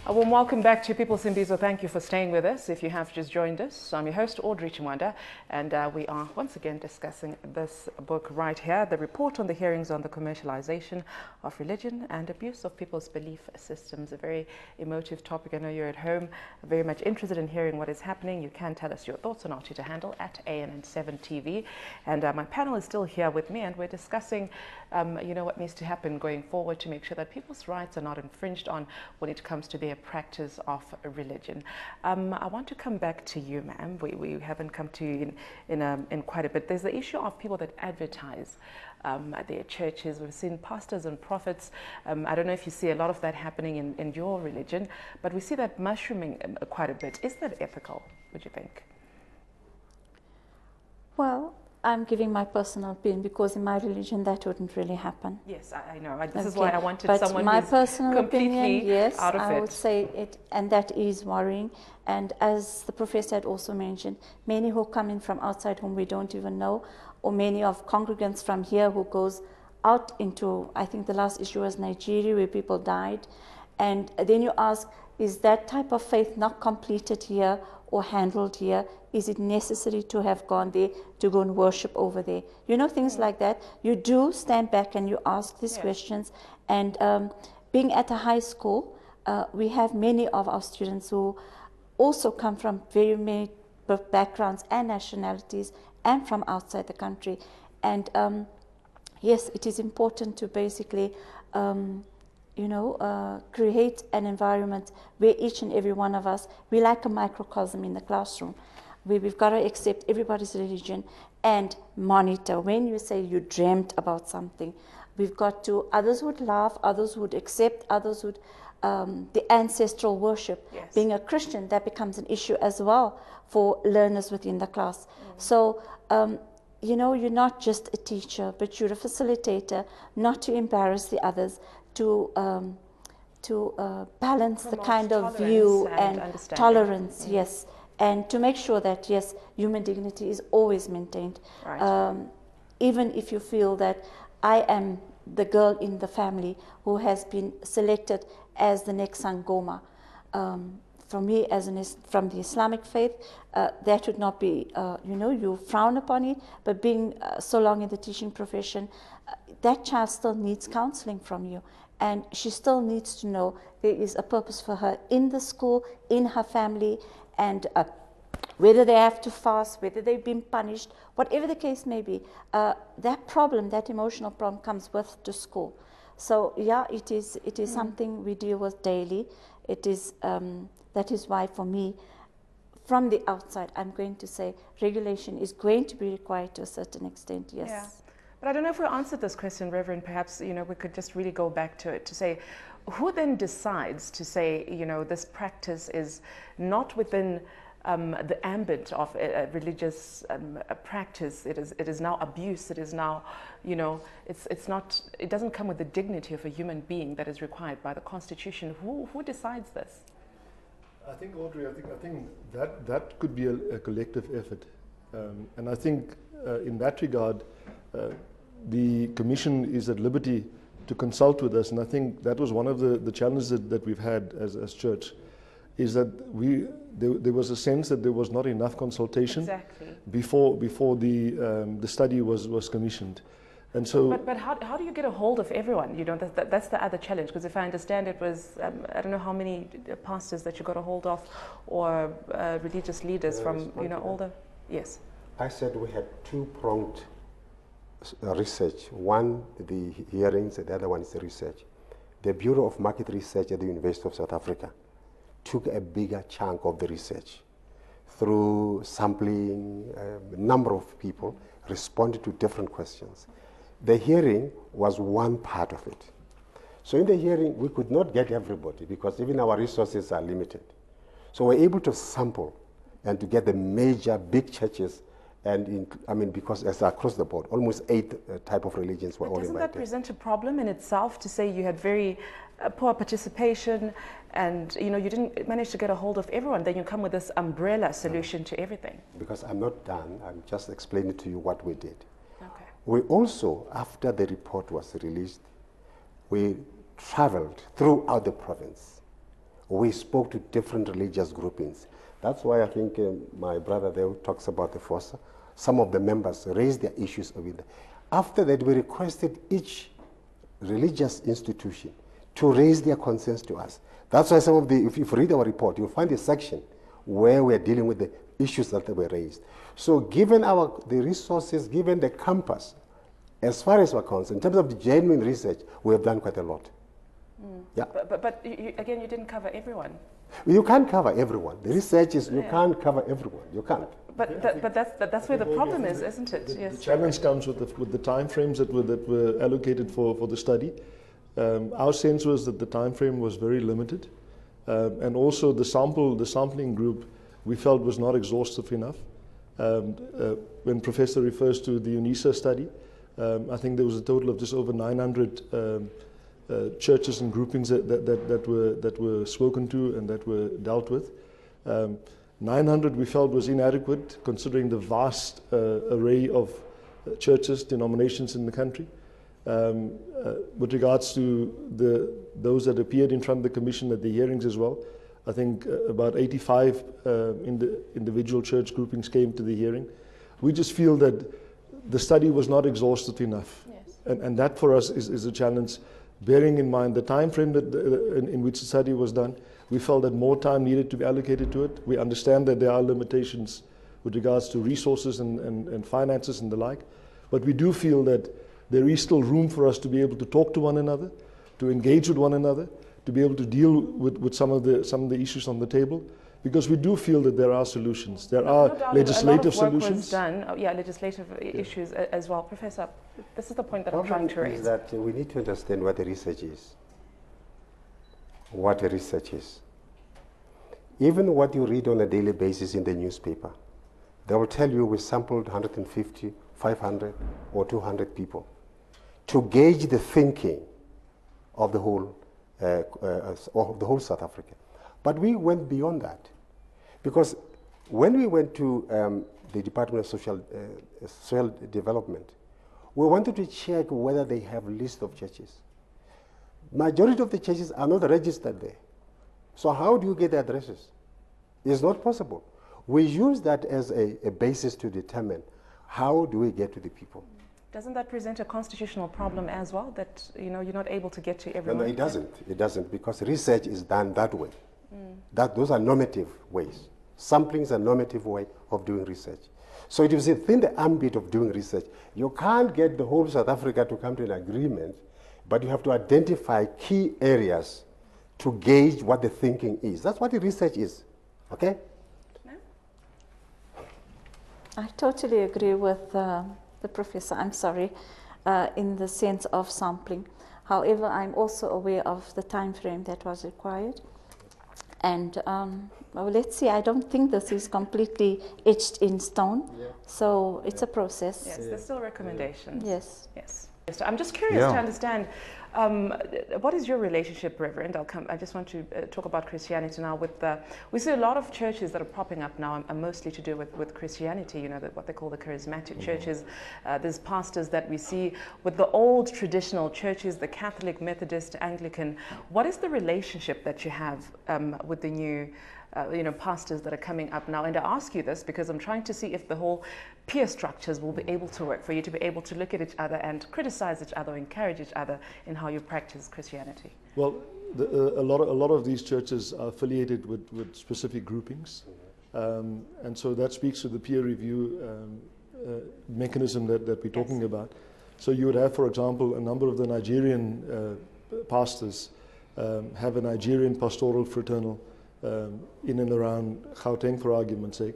A warm welcome back to People's Imbizo. Thank you for staying with us. If you have just joined us, I'm your host, Audrey Chimwanda, and we are once again discussing this book right here, the report on the hearings on the commercialization of religion and abuse of people's belief systems. A very emotive topic. I know you're at home very much interested in hearing what is happening. You can tell us your thoughts on our Twitter handle at ANN7TV. And my panel is still here with me, and we're discussing what needs to happen going forward to make sure that people's rights are not infringed on when it comes to their practice of religion. I want to come back to you, ma'am. We haven't come to you in quite a bit. There's the issue of people that advertise at their churches. We've seen pastors and prophets. I don't know if you see a lot of that happening in your religion, but we see that mushrooming quite a bit. Is that ethical, would you think? Well, I'm giving my personal opinion because in my religion that wouldn't really happen. Yes, I know. This is why I wanted someone my who's personal completely opinion, yes, out of it. I would say it, and that is worrying. And as the professor had also mentioned, many who come in from outside whom we don't even know, or many of congregants from here who goes out into, I think the last issue was Nigeria where people died. And then you ask, is that type of faith not completed here or handled here? Is it necessary to have gone there to go and worship over there? You know, things like that. You do stand back and you ask these questions. And being at a high school, we have many of our students who also come from very many backgrounds and nationalities and from outside the country. And yes, it is important to basically create an environment where each and every one of us, we like a microcosm in the classroom, where we've got to accept everybody's religion and monitor. When you say you dreamt about something, we've got to, others would laugh, others would accept, others would, the ancestral worship. Yes. Being a Christian, that becomes an issue as well for learners within the class. So, you're not just a teacher, but you're a facilitator, not to embarrass the others, to balance the kind of view and tolerance, yes, and to make sure that, yes, human dignity is always maintained. Right. Even if you feel that I am the girl in the family who has been selected as the next Sangoma. For me, from the Islamic faith, that would not be, you frown upon it, but being so long in the teaching profession, that child still needs counseling from you. And she still needs to know there is a purpose for her in the school, in her family, and whether they have to fast, whether they've been punished, whatever the case may be, that problem, that emotional problem comes with to school. So yeah, it is something we deal with daily. It is, that is why for me, from the outside, I'm going to say regulation is going to be required to a certain extent, yes. Yeah. But I don't know if we answered this question, Reverend. Perhaps, we could just really go back to it to say, who then decides to say, this practice is not within the ambit of a religious practice. It is now abuse. It is now, it's not. It doesn't come with the dignity of a human being that is required by the Constitution. Who decides this? I think, Audrey, I think that could be a collective effort, and I think in that regard, the Commission is at liberty to consult with us, and I think that was one of the challenges that we've had as church, is that there was a sense that there was not enough consultation before the study was commissioned. And so, but how do you get a hold of everyone? That's the other challenge, because if I understand it was, I don't know how many pastors that you got a hold of, or religious leaders from, all the, yes. I said we had two-pronged research. One, the hearings, and the other one is the research. The Bureau of Market Research at the University of South Africa took a bigger chunk of the research through sampling. A number of people responded to different questions. The hearing was one part of it. So in the hearing, we could not get everybody because even our resources are limited. So we're able to sample and to get the major big churches, and because it's across the board, almost 8 type of religions were all invited. Doesn't that present a problem in itself to say you had very poor participation and you didn't manage to get a hold of everyone? Then you come with this umbrella solution to everything. Because I'm not done, I'm just explaining to you what we did. Okay. We also, after the report was released, we traveled throughout the province we spoke to different religious groupings. That's why I think my brother there talks about the FOSA. Some of the members raised their issues with it. After that, we requested each religious institution to raise their concerns to us. That's why some of the, if you read our report, you'll find a section where we are dealing with the issues that were raised. So given the resources, given the campus, as far as we're concerned, in terms of the genuine research, we have done quite a lot. Yeah. But again, you didn't cover everyone. You can't cover everyone. The research is, you can't cover everyone. You can't. But that's where the problem is, isn't it? Yes. The challenge comes with the time frames that were allocated for the study. Our sense was that the time frame was very limited, and also the sampling group we felt was not exhaustive enough. When Professor refers to the UNISA study, I think there was a total of just over 900 churches and groupings that were spoken to and that were dealt with. 900 we felt was inadequate considering the vast array of churches, denominations in the country. With regards to those that appeared in front of the Commission at the hearings as well, I think about 85 individual church groupings came to the hearing. We just feel that the study was not exhaustive enough. Yes. And that for us is a challenge. Bearing in mind the time frame in which the study was done, we felt that more time needed to be allocated to it. We understand that there are limitations with regards to resources and finances and the like, but we do feel that there is still room for us to be able to talk to one another, to engage with one another, to be able to deal with some of the issues on the table, because we do feel that there are solutions. There are legislative solutions. A lot of work was done. Yeah, legislative issues as well. Professor, this is the point that I'm trying to raise. Is that we need to understand what the research is. What the research is. Even what you read on a daily basis in the newspaper, they will tell you we sampled 150, 500, or 200 people to gauge the thinking of the whole South Africa. But we went beyond that, because when we went to the Department of Social Development, we wanted to check whether they have a list of churches. Majority of the churches are not registered there. So how do you get the addresses? It's not possible. We use that as a basis to determine how do we get to the people. Doesn't that present a constitutional problem as well, that you're not able to get to everyone? No, it doesn't. It doesn't, because research is done that way. Those are normative ways. Sampling is a normative way of doing research. So it is within the ambit of doing research. You can't get the whole South Africa to come to an agreement, but you have to identify key areas to gauge what the thinking is. That's what the research is. Okay? I totally agree with the professor, I'm sorry, in the sense of sampling. However, I'm also aware of the time frame that was required. And well, let's see, I don't think this is completely etched in stone. Yeah. So it's a process. Yes, there's still recommendations. Yes. Yes. So I'm just curious to understand, what is your relationship, Reverend? I just want to talk about Christianity now. We see a lot of churches that are popping up now are mostly to do with Christianity, what they call the charismatic churches. There's pastors that we see with the old traditional churches, the Catholic, Methodist, Anglican. What is the relationship that you have with the new pastors that are coming up now? And I ask you this because I'm trying to see if the whole peer structures will be able to work for you to be able to look at each other and criticize each other, encourage each other in how you practice Christianity. Well, a lot of these churches are affiliated with specific groupings, and so that speaks to the peer review mechanism that we're talking about. So you would have, for example, a number of the Nigerian pastors have a Nigerian pastoral fraternal in and around Gauteng, for argument's sake,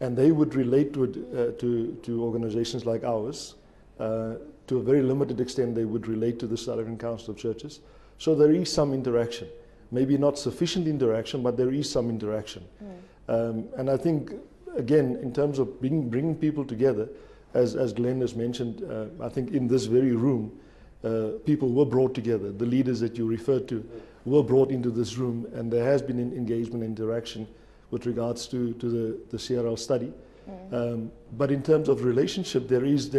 and they would relate to organizations like ours. To a very limited extent, they would relate to the South African Council of Churches. So there is some interaction. Maybe not sufficient interaction, but there is some interaction. And I think, again, in terms of bringing people together, as Glenn has mentioned, I think in this very room, people were brought together. The leaders that you referred to were brought into this room, and there has been an engagement, interaction with regards to the CRL study. But in terms of relationship, there is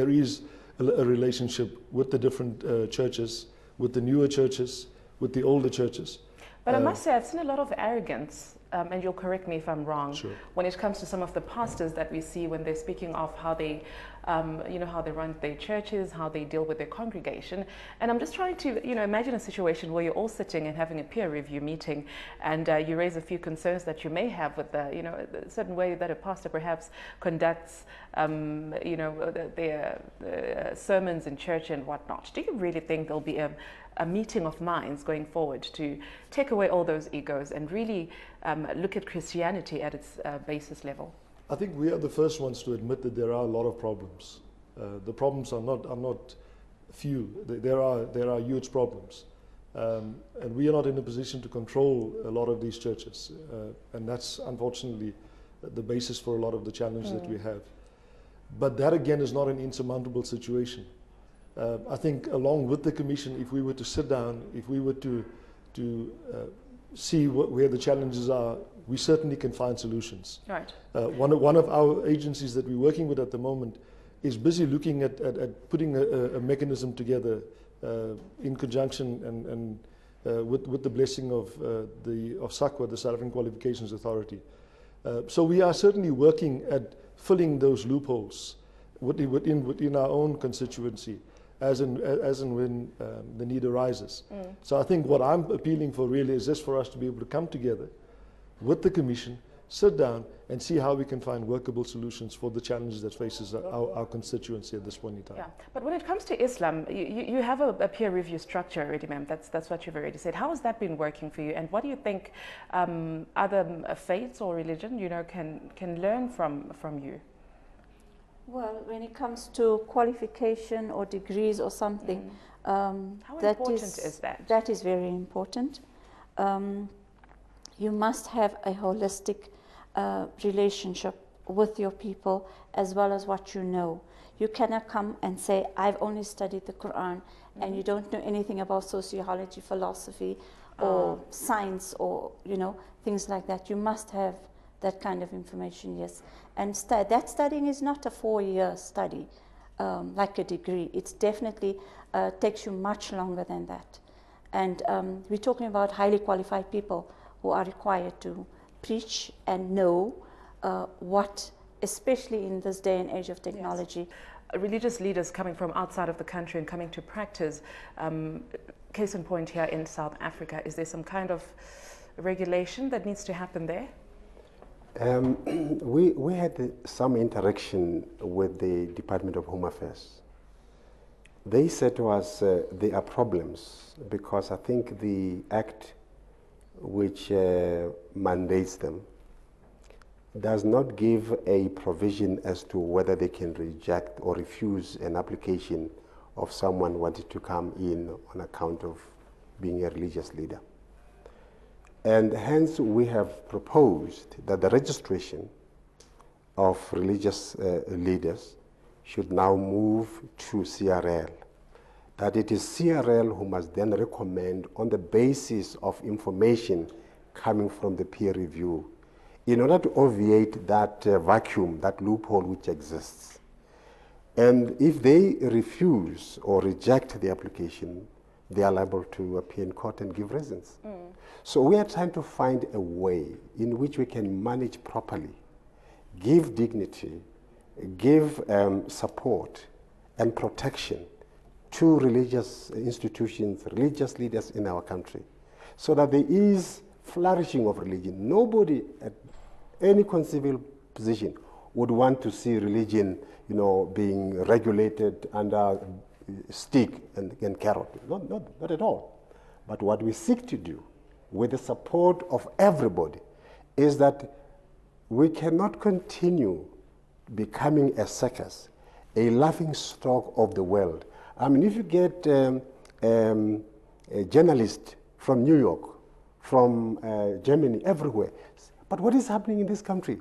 a relationship with the different churches, with the newer churches, with the older churches. But I must say, I've seen a lot of arrogance, and you'll correct me if I'm wrong, Sure. when it comes to some of the pastors that we see when they're speaking of how they, how they run their churches, how they deal with their congregation. And I'm just trying to, imagine a situation where you're all sitting and having a peer review meeting, and you raise a few concerns that you may have with the, a certain way that a pastor perhaps conducts, their sermons in church and whatnot. Do you really think there'll be a meeting of minds going forward to take away all those egos and really look at Christianity at its basis level? I think we are the first ones to admit that there are a lot of problems. The problems are not few. There are huge problems, and we are not in a position to control a lot of these churches, and that's unfortunately the basis for a lot of the challenge that we have. But that again is not an insurmountable situation. I think along with the Commission, if we were to sit down, if we were to see where the challenges are, we certainly can find solutions. Right. One of our agencies that we're working with at the moment is busy looking at putting a mechanism together in conjunction and with the blessing of SAQA, the South African Qualifications Authority. So we are certainly working at filling those loopholes within our own constituency, as and when the need arises. So I think what I'm appealing for really is just for us to be able to come together with the Commission, sit down and see how we can find workable solutions for the challenges that faces our constituency at this point in time. Yeah, but when it comes to Islam, you have a peer review structure already, ma'am. That's what you've already said. How has that been working for you, and what do you think other faiths or religion, can learn from you? Well, when it comes to qualification or degrees or something, how important is that? That is very important. You must have a holistic relationship with your people as well as what you know. You cannot come and say, I've only studied the Quran, and you don't know anything about sociology, philosophy, or science, or things like that. You must have that kind of information, yes. And that studying is not a 4-year study like a degree. It definitely takes you much longer than that. And we're talking about highly qualified people who are required to preach and know what, especially in this day and age of technology. Yes. Religious leaders coming from outside of the country and coming to practice, case in point here in South Africa, is there some kind of regulation that needs to happen there? We had some interaction with the Department of Home Affairs. They said to us there are problems because I think the Act which mandates them does not give a provision as to whether they can reject or refuse an application of someone wanting to come in on account of being a religious leader. And hence we have proposed that the registration of religious leaders should now move to CRL. That it is CRL who must then recommend on the basis of information coming from the peer review in order to obviate that vacuum, that loophole which exists. And if they refuse or reject the application, they are liable to appear in court and give reasons. So we are trying to find a way in which we can manage properly, give dignity, give support and protection to religious institutions, religious leaders in our country, so that there is flourishing of religion. Nobody at any conceivable position would want to see religion, being regulated under stick and carrot. Not at all. But what we seek to do, with the support of everybody, is that we cannot continue becoming a circus, a laughing stock of the world. I mean, if you get a journalist from New York, from Germany, everywhere, but what is happening in this country?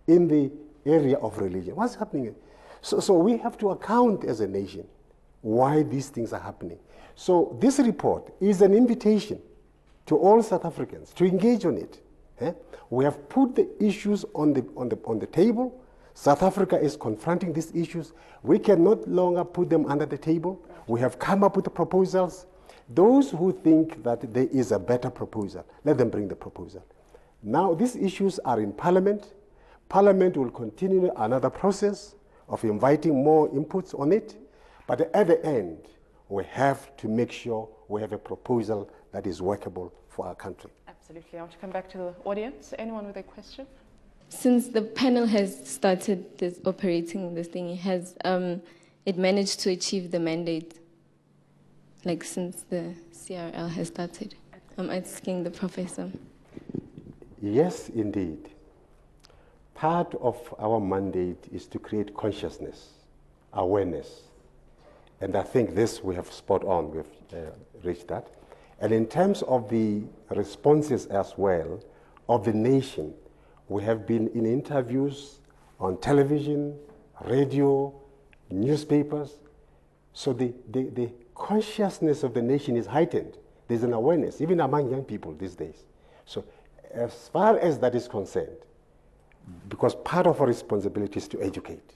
In the area of religion, what's happening? So we have to account as a nation why these things are happening. So this report is an invitation to all South Africans to engage on it. We have put the issues on the table. South Africa is confronting these issues. We can no longer put them under the table. We have come up with the proposals. Those who think that there is a better proposal, let them bring the proposal. Now, these issues are in Parliament. Parliament will continue another process of inviting more inputs on it. But at the end, we have to make sure we have a proposal that is workable for our country. Absolutely. I want to come back to the audience. Anyone with a question? Since the panel has started this operating this thing, has it managed to achieve the mandate? Like since the CRL has started? I'm asking the professor. Yes, indeed. Part of our mandate is to create consciousness, awareness. And I think this we have spot on, we've reached that. And in terms of the responses as well of the nation, we have been in interviews on television, radio, newspapers. So the consciousness of the nation is heightened. There's an awareness, even among young people these days. So as far as that is concerned, because part of our responsibility is to educate.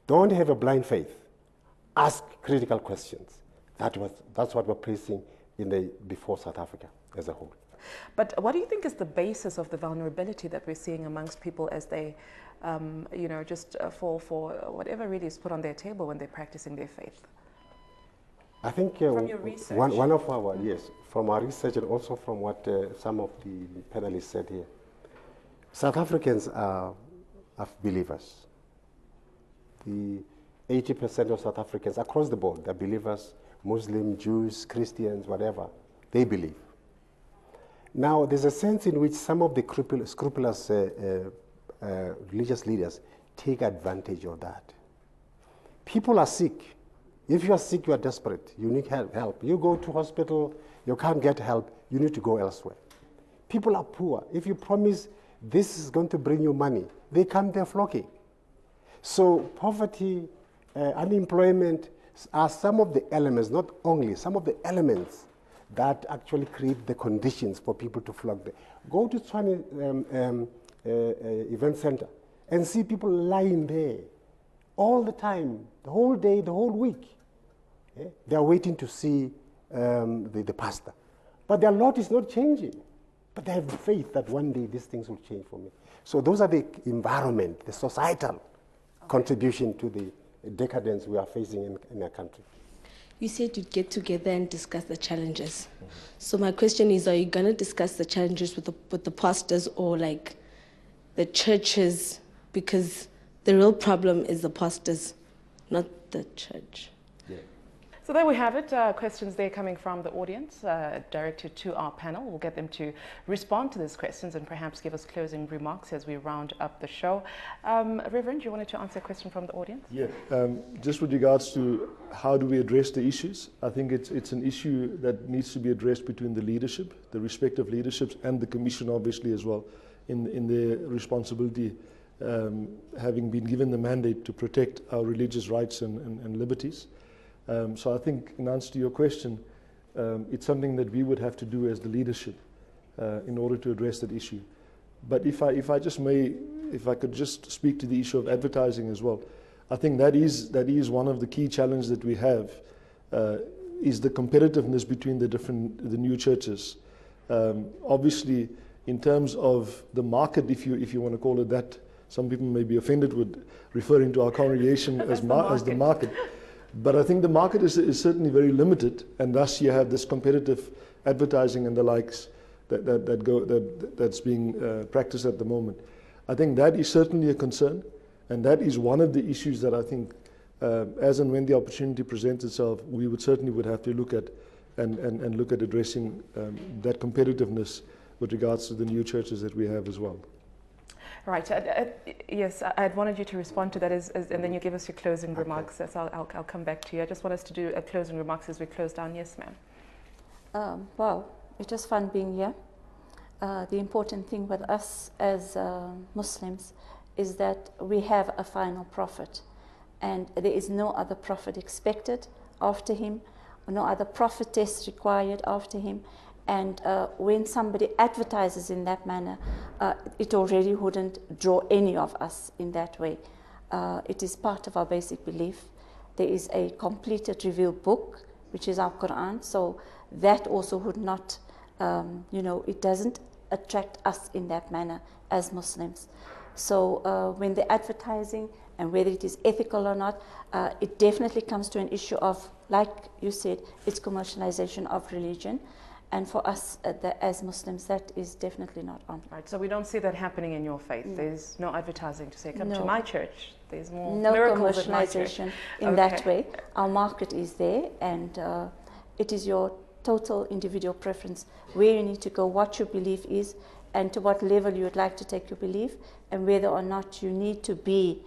Don't have a blind faith. Ask critical questions. That's what we're placing before South Africa as a whole. But what do you think is the basis of the vulnerability that we're seeing amongst people as they, just fall for whatever really is put on their table when they're practicing their faith? I think from your research. One of our, yes, from our research and also from what some of the panelists said here, South Africans are believers. The 80% of South Africans across the board, they're believers, Muslim, Jews, Christians, whatever, they believe. Now, there's a sense in which some of the scrupulous religious leaders take advantage of that. People are sick. If you are sick, you are desperate. You need help. You go to hospital, you can't get help, you need to go elsewhere. People are poor. If you promise this is going to bring you money, they come there flocking. So poverty, unemployment are some of the elements, not only, some of the elements that actually create the conditions for people to flock there. Go to Tshwane Event Center and see people lying there all the time, the whole day, the whole week. Yeah? They are waiting to see the pastor. But their lot is not changing. But they have faith that one day these things will change for me. So those are the environment, the societal contribution to the decadence we are facing in our country. You said you'd get together and discuss the challenges. So my question is, are you going to discuss the challenges with the pastors or like the churches? Because the real problem is the pastors, not the church. Yeah. So there we have it. Questions there coming from the audience, directed to our panel. We'll get them to respond to these questions and perhaps give us closing remarks as we round up the show. Reverend, you wanted to answer a question from the audience? Yeah, just with regards to how do we address the issues, I think it's an issue that needs to be addressed between the leadership, the respective leaderships, and the Commission obviously as well, in their responsibility, having been given the mandate to protect our religious rights and liberties. So I think in answer to your question, it's something that we would have to do as the leadership in order to address that issue. But if I could just speak to the issue of advertising as well, I think that is one of the key challenges that we have, is the competitiveness between the new churches. Obviously, in terms of the market, if you want to call it that, some people may be offended with referring to our congregation as the market. But I think the market is certainly very limited, and thus you have this competitive advertising and the likes that's being practiced at the moment. I think that is certainly a concern, and that is one of the issues that I think, as and when the opportunity presents itself, we would have to look at and look at addressing that competitiveness with regards to the new churches that we have as well. Right. Yes, I'd wanted you to respond to that, and then you give us your closing remarks. So I'll come back to you. I just want us to do a closing remarks as we close down. Yes, ma'am. Well, it was fun being here. The important thing with us as Muslims is that we have a final prophet, and there is no other prophet expected after him, no other prophetess required after him. And when somebody advertises in that manner, it already wouldn't draw any of us in that way. It is part of our basic belief. There is a completed revealed book, which is our Quran. So that also would not, it doesn't attract us in that manner as Muslims. So when they're advertising, and whether it is ethical or not, it definitely comes to an issue of, like you said, it's commercialization of religion. And for us as Muslims, that is definitely not on. Right, so we don't see that happening in your faith. No. There's no advertising to say, come to my church. There's more miracles at my church. No commercialization in that way. Our market is there, and it is your total individual preference where you need to go, what your belief is, and to what level you would like to take your belief, and whether or not you need to be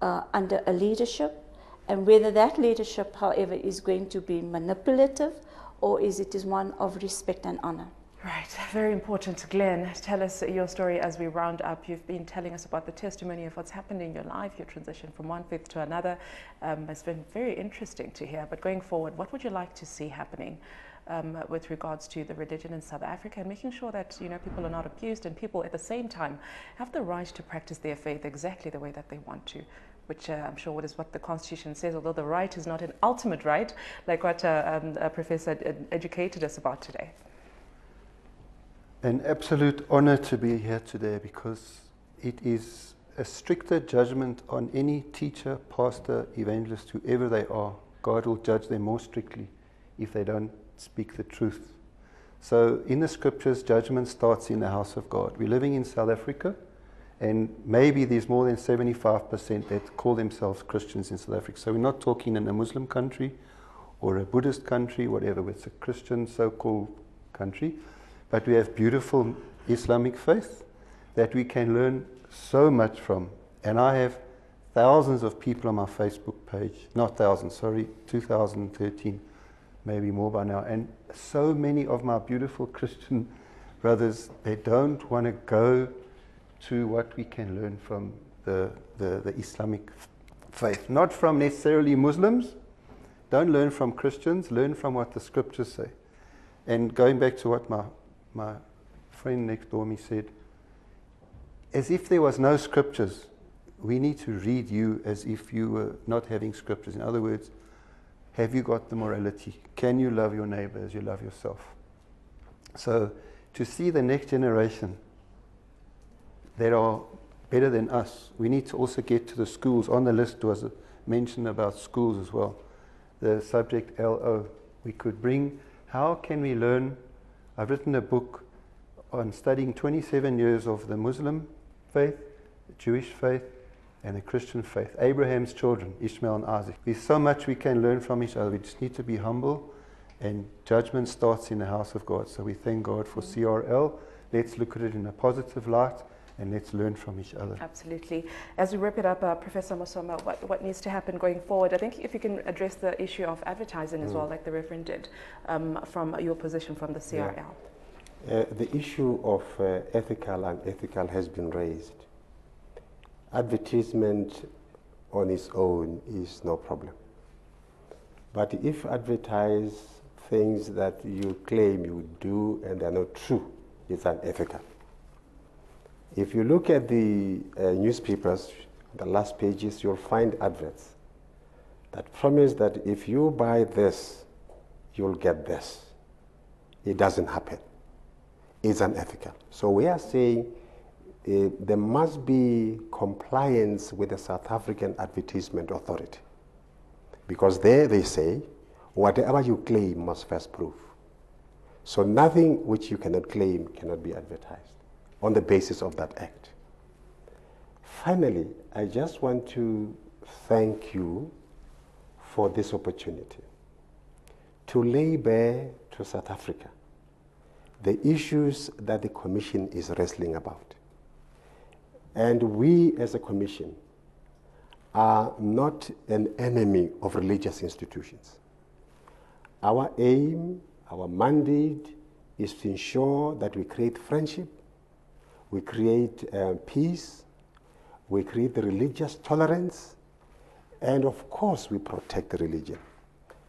under a leadership, and whether that leadership, however, is going to be manipulative, or is one of respect and honor. Right, very important. Glenn, tell us your story as we round up. You've been telling us about the testimony of what's happened in your life, your transition from one faith to another. It's been very interesting to hear. But going forward, what would you like to see happening with regards to the religion in South Africa, and making sure that people are not abused, and people at the same time have the right to practice their faith exactly the way that they want to, which I'm sure is what the Constitution says, although the right is not an ultimate right, like what a professor educated us about today. An absolute honor to be here today, because it is a stricter judgment on any teacher, pastor, evangelist, whoever they are. God will judge them more strictly if they don't speak the truth. So in the scriptures, judgment starts in the house of God. We're living in South Africa, and maybe there's more than 75% that call themselves Christians in South Africa. So we're not talking in a Muslim country or a Buddhist country, whatever. It's a Christian so-called country. But we have beautiful Islamic faith that we can learn so much from. And I have thousands of people on my Facebook page, not thousands, sorry, 2013, maybe more by now. And so many of my beautiful Christian brothers, they don't want to go to what we can learn from the Islamic faith. Not from necessarily Muslims. Don't learn from Christians, learn from what the scriptures say. And going back to what my friend next door me said, as if there was no scriptures, we need to read you as if you were not having scriptures. In other words, have you got the morality? Can you love your neighbor as you love yourself? So to see the next generation that are better than us, we need to also get to the schools. On the list was a mention about schools as well. The subject LO. We could bring, how can we learn? I've written a book on studying 27 years of the Muslim faith, the Jewish faith, and the Christian faith. Abraham's children, Ishmael and Isaac. There's so much we can learn from each other. We just need to be humble, and judgment starts in the house of God. So we thank God for CRL. Let's look at it in a positive light, and let's learn from each other. Absolutely. As we wrap it up, Professor Musoma, what needs to happen going forward? I think if you can address the issue of advertising as well, like the Reverend did, from your position from the CRL. Yeah. The issue of ethical and unethical has been raised. Advertisement on its own is no problem. But if advertise things that you claim you do and they are not true, it's unethical. If you look at the newspapers, the last pages, you'll find adverts that promise that if you buy this, you'll get this. It doesn't happen. It's unethical. So we are saying there must be compliance with the South African Advertisement Authority. Because there they say, whatever you claim must first prove. So nothing which you cannot claim cannot be advertised on the basis of that act. Finally, I just want to thank you for this opportunity to lay bare to South Africa the issues that the Commission is wrestling about. And we as a Commission are not an enemy of religious institutions. Our aim, our mandate is to ensure that we create friendship, we create peace, we create the religious tolerance, and of course we protect the religion.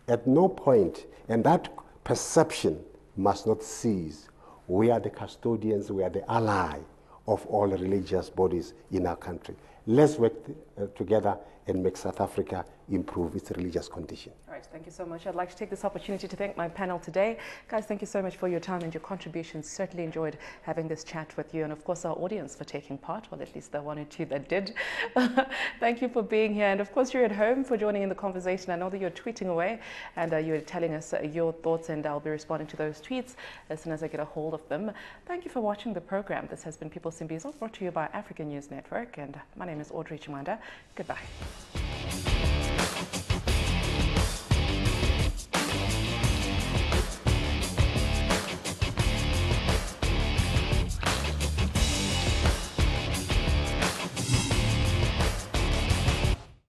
At no point, and that perception must not cease. We are the custodians, we are the ally of all religious bodies in our country. Let's work together and make South Africa improve its religious condition. All right, thank you so much. I'd like to take this opportunity to thank my panel today. Guys, thank you so much for your time and your contributions. Certainly enjoyed having this chat with you, and of course our audience for taking part, well, at least the one or two that did. Thank you for being here, and of course you're at home for joining in the conversation. I know that you're tweeting away and you're telling us your thoughts, and I'll be responding to those tweets as soon as I get a hold of them. Thank you for watching the program. This has been People's Imbizo, brought to you by African News Network, and my name is Audrey Chimwanda. Goodbye.